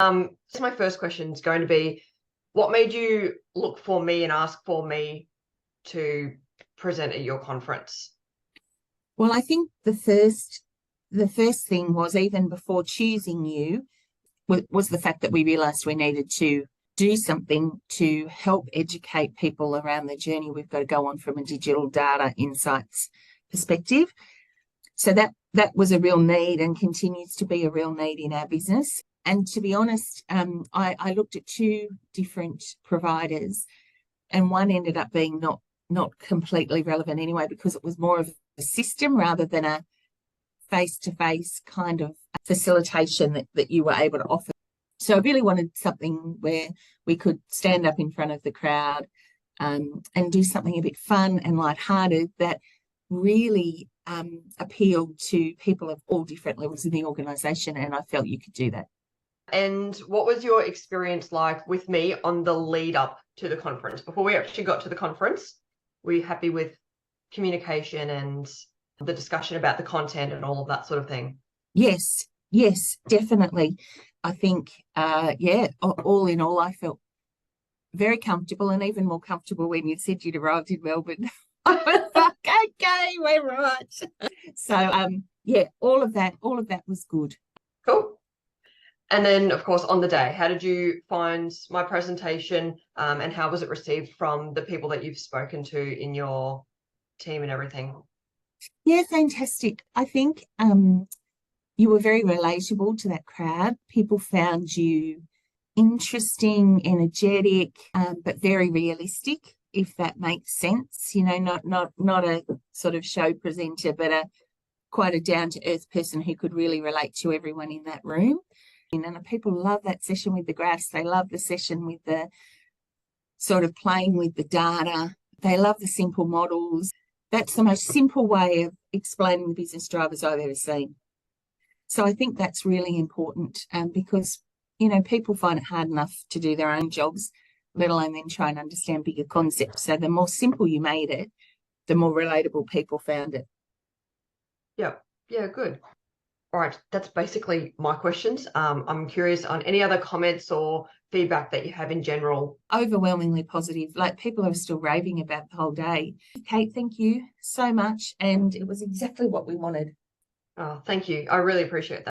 So my first question is going to be, what made you look for me and ask for me to present at your conference? Well, I think the first thing was, even before choosing you, was the fact that we realised we needed to do something to help educate people around the journey we've got to go on from a digital data insights perspective. So that was a real need and continues to be a real need in our business. And to be honest, I looked at two different providers, and one ended up being not completely relevant anyway, because it was more of a system rather than a face-to-face kind of facilitation that you were able to offer. So I really wanted something where we could stand up in front of the crowd, and do something a bit fun and lighthearted that really appealed to people of all different levels in the organisation, and I felt you could do that. And what was your experience like with me on the lead up to the conference? Before we actually got to the conference, were you happy with communication and the discussion about the content and all of that sort of thing? Yes, definitely. I think, all in all, I felt very comfortable, and even more comfortable when you said you'd arrived in Melbourne. I was like, okay, we're right. So, all of that was good. Cool. And then, of course, on the day, how did you find my presentation, and how was it received from the people that you've spoken to in your team and everything? Yeah, fantastic. I think you were very relatable to that crowd. People found you interesting, energetic, but very realistic, if that makes sense. You know, not a sort of show presenter, but quite a down to earth person who could really relate to everyone in that room. And people love that session with the graphs. They love the session with the sort of playing with the data. They love the simple models. That's the most simple way of explaining the business drivers I've ever seen. So I think that's really important, because, people find it hard enough to do their own jobs, let alone then try and understand bigger concepts. So the more simple you made it, the more relatable people found it. Yeah. Yeah, good. All right, that's basically my questions. I'm curious on any other comments or feedback that you have in general. Overwhelmingly positive. Like, people are still raving about the whole day. Kate, thank you so much. And it was exactly what we wanted. Oh, thank you. I really appreciate that.